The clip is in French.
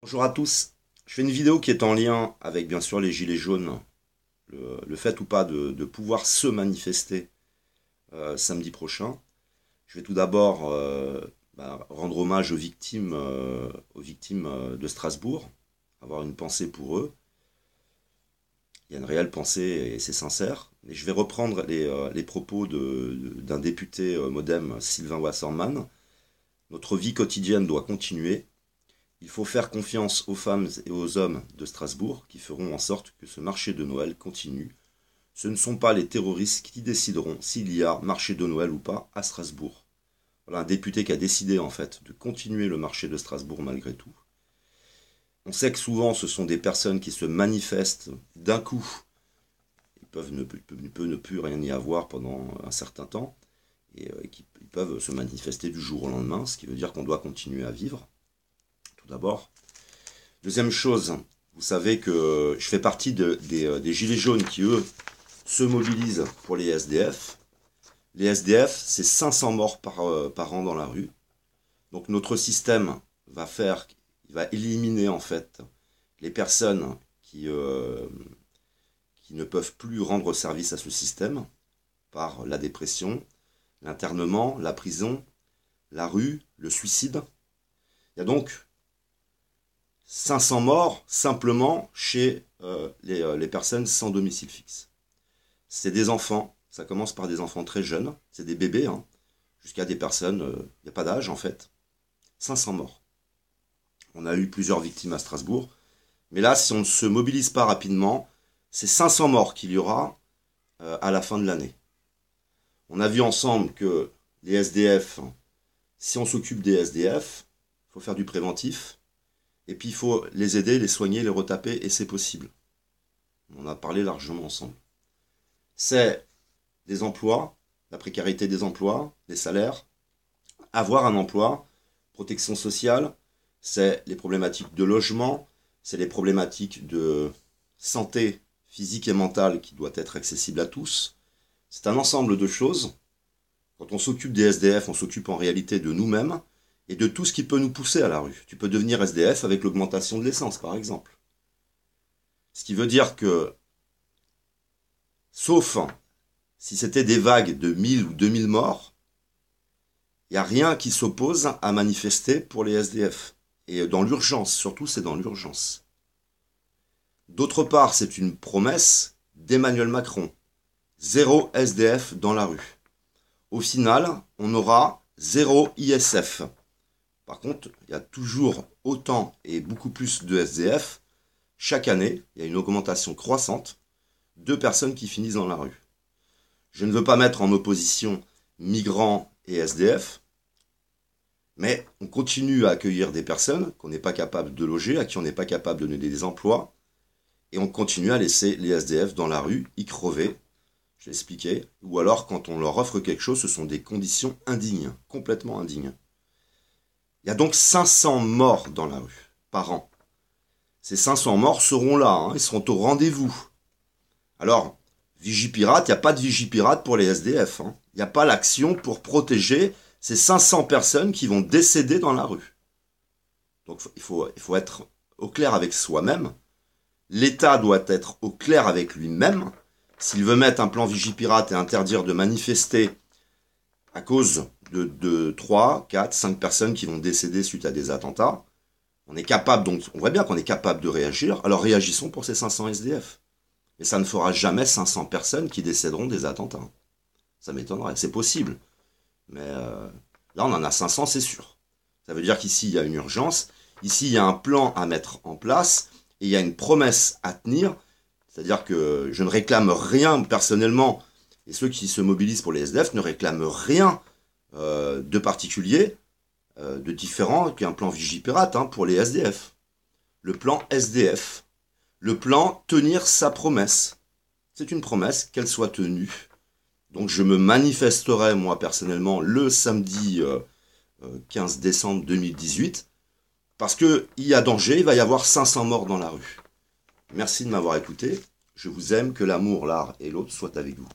Bonjour à tous. Je fais une vidéo qui est en lien avec bien sûr les gilets jaunes, le fait ou pas de pouvoir se manifester samedi prochain. Je vais tout d'abord rendre hommage aux victimes de Strasbourg, avoir une pensée pour eux. Il y a une réelle pensée et c'est sincère. Et je vais reprendre les propos d'un député MoDem, Sylvain Wasserman. Notre vie quotidienne doit continuer. Il faut faire confiance aux femmes et aux hommes de Strasbourg qui feront en sorte que ce marché de Noël continue. Ce ne sont pas les terroristes qui décideront s'il y a marché de Noël ou pas à Strasbourg. Voilà un député qui a décidé en fait de continuer le marché de Strasbourg malgré tout. On sait que souvent ce sont des personnes qui se manifestent d'un coup. Il peut ne plus rien y avoir pendant un certain temps et ils peuvent se manifester du jour au lendemain, ce qui veut dire qu'on doit continuer à vivre. Tout d'abord. Deuxième chose, vous savez que je fais partie des gilets jaunes qui, eux, se mobilisent pour les SDF. Les SDF, c'est 500 morts par an dans la rue. Donc notre système il va éliminer en fait les personnes qui ne peuvent plus rendre service à ce système par la dépression, l'internement, la prison, la rue, le suicide. Il y a donc 500 morts simplement chez les personnes sans domicile fixe. C'est des enfants, ça commence par des enfants très jeunes, c'est des bébés, hein, jusqu'à des personnes, il n'y a pas d'âge en fait. 500 morts. On a eu plusieurs victimes à Strasbourg, mais là, si on ne se mobilise pas rapidement, c'est 500 morts qu'il y aura à la fin de l'année. On a vu ensemble que les SDF, si on s'occupe des SDF, il faut faire du préventif, et puis il faut les aider, les soigner, les retaper, et c'est possible. On en a parlé largement ensemble. C'est des emplois, la précarité des emplois, des salaires, avoir un emploi, protection sociale, c'est les problématiques de logement, c'est les problématiques de santé physique et mentale qui doit être accessible à tous. C'est un ensemble de choses. Quand on s'occupe des SDF, on s'occupe en réalité de nous-mêmes et de tout ce qui peut nous pousser à la rue. Tu peux devenir SDF avec l'augmentation de l'essence, par exemple. Ce qui veut dire que, sauf si c'était des vagues de 1000 ou 2000 morts, il n'y a rien qui s'oppose à manifester pour les SDF. Et dans l'urgence, surtout c'est dans l'urgence. D'autre part, c'est une promesse d'Emmanuel Macron. Zéro SDF dans la rue. Au final, on aura zéro ISF. Par contre, il y a toujours autant et beaucoup plus de SDF. Chaque année, il y a une augmentation croissante de personnes qui finissent dans la rue. Je ne veux pas mettre en opposition migrants et SDF, mais on continue à accueillir des personnes qu'on n'est pas capable de loger, à qui on n'est pas capable de donner des emplois, et on continue à laisser les SDF dans la rue, y crever, je l'ai expliqué, ou alors quand on leur offre quelque chose, ce sont des conditions indignes, complètement indignes. Il y a donc 500 morts dans la rue par an. Ces 500 morts seront là, hein, ils seront au rendez-vous. Alors, Vigipirate, il n'y a pas de Vigipirate pour les SDF. Hein. Il n'y a pas l'action pour protéger ces 500 personnes qui vont décéder dans la rue. Donc il faut être au clair avec soi-même. L'État doit être au clair avec lui-même. S'il veut mettre un plan Vigipirate et interdire de manifester à cause de 3, 4, 5 personnes qui vont décéder suite à des attentats, on est capable, donc on voit bien qu'on est capable de réagir, alors réagissons pour ces 500 SDF. Mais ça ne fera jamais 500 personnes qui décéderont des attentats. Ça m'étonnerait, c'est possible. Mais là, on en a 500, c'est sûr. Ça veut dire qu'ici, il y a une urgence. Ici, il y a un plan à mettre en place. Et il y a une promesse à tenir. C'est-à-dire que je ne réclame rien personnellement. Et ceux qui se mobilisent pour les SDF ne réclament rien de particulier, de différent qu'un plan Vigipirate pour les SDF. Le plan SDF. Le plan tenir sa promesse. C'est une promesse, qu'elle soit tenue. Donc je me manifesterai, moi personnellement, le samedi 15 décembre 2018, parce qu'il y a danger, il va y avoir 500 morts dans la rue. Merci de m'avoir écouté. Je vous aime, que l'amour, l'art et l'autre soient avec vous.